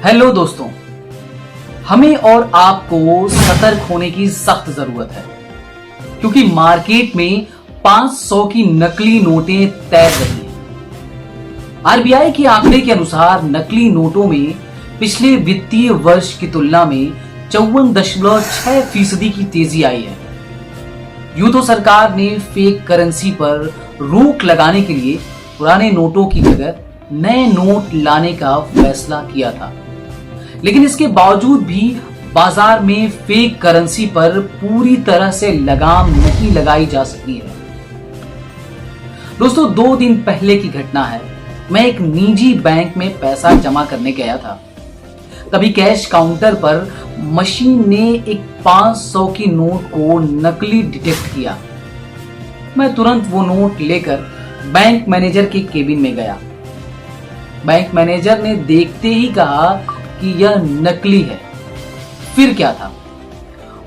Hello दोस्तों, हमें और आपको सतर्क होने की सख्त जरूरत है क्योंकि मार्केट में 500 की नकली नोटें तैर रही हैं। आरबीआई के आंकड़े के अनुसार नकली नोटों में पिछले वित्तीय वर्ष की तुलना में 54.6% की तेजी आई है। यूं तो सरकार ने फेक करेंसी पर रोक लगाने के लिए पुराने नोटों की जगह नए नोट लाने का फैसला किया था, लेकिन इसके बावजूद भी बाजार में फेक करेंसी पर पूरी तरह से लगाम नहीं लगाई जा सकी है। दोस्तों, 2 दिन पहले की घटना है। मैं एक निजी बैंक में पैसा जमा करने गया था। तभी कैश काउंटर पर मशीन ने एक 500 की नोट को नकली डिटेक्ट किया। मैं तुरंत वो नोट लेकर बैंक मैनेजर के केबिन में गया। बैंक मैनेजर ने देखते ही कहा कि यह नकली है। फिर क्या था,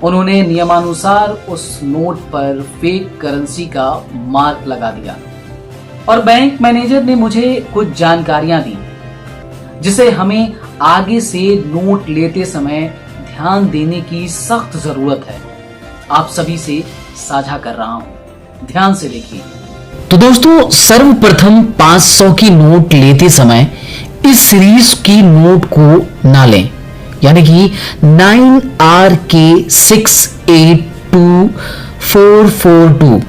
उन्होंने नियमानुसार उस नोट पर फेक करेंसी का मार्क लगा दिया और बैंक मैनेजर ने मुझे कुछ जानकारियां दी जिसे हमें आगे से नोट लेते समय ध्यान देने की सख्त जरूरत है। आप सभी से साझा कर रहा हूं, ध्यान से देखिए। तो दोस्तों, सर्वप्रथम 500 की नोट लेते समय इस सीरीज की नोट को ना लें, यानी कि 9RK682442,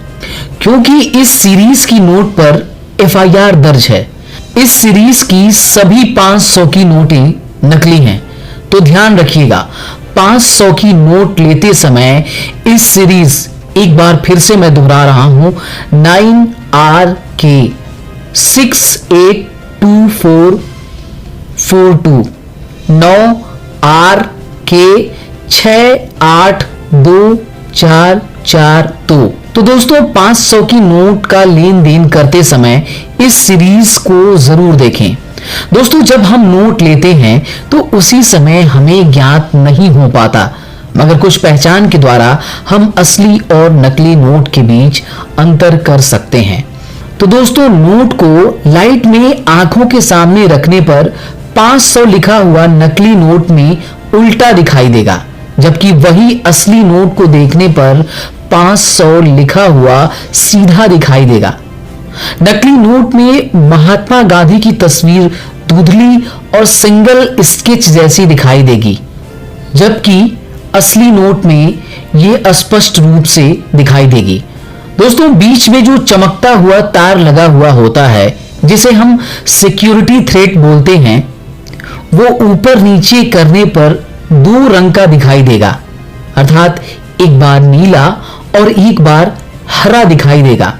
क्योंकि इस सीरीज की नोट पर FIR दर्ज है। इस सीरीज की सभी 500 की नोटें नकली हैं, तो ध्यान रखिएगा। 500 की नोट लेते समय इस सीरीज, एक बार फिर से मैं दोहरा रहा हूं, 9RK682442, 9RK68242। तो दोस्तों, 500 की नोट का लेन देन करते समय इस सीरीज को जरूर देखें। दोस्तों, जब हम नोट लेते हैं तो उसी समय हमें ज्ञात नहीं हो पाता, मगर कुछ पहचान के द्वारा हम असली और नकली नोट के बीच अंतर कर सकते हैं। तो दोस्तों, नोट को लाइट में आंखों के सामने रखने पर 500 लिखा हुआ नकली नोट में उल्टा दिखाई देगा, जबकि वही असली नोट को देखने पर 500 लिखा हुआ सीधा दिखाई देगा। नकली नोट में महात्मा गांधी की तस्वीर धुंधली और सिंगल स्केच जैसी दिखाई देगी, जबकि असली नोट में यह स्पष्ट रूप से दिखाई देगी। दोस्तों, बीच में जो चमकता हुआ तार लगा हुआ होता है, जिसे हम सिक्योरिटी थ्रेड बोलते हैं, वो ऊपर नीचे करने पर 2 रंग का दिखाई देगा, अर्थात एक बार नीला और एक बार हरा दिखाई देगा।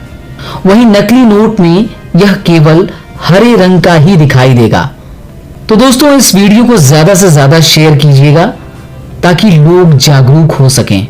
वहीं नकली नोट में यह केवल हरे रंग का ही दिखाई देगा। तो दोस्तों, इस वीडियो को ज्यादा से ज्यादा शेयर कीजिएगा ताकि लोग जागरूक हो सकें।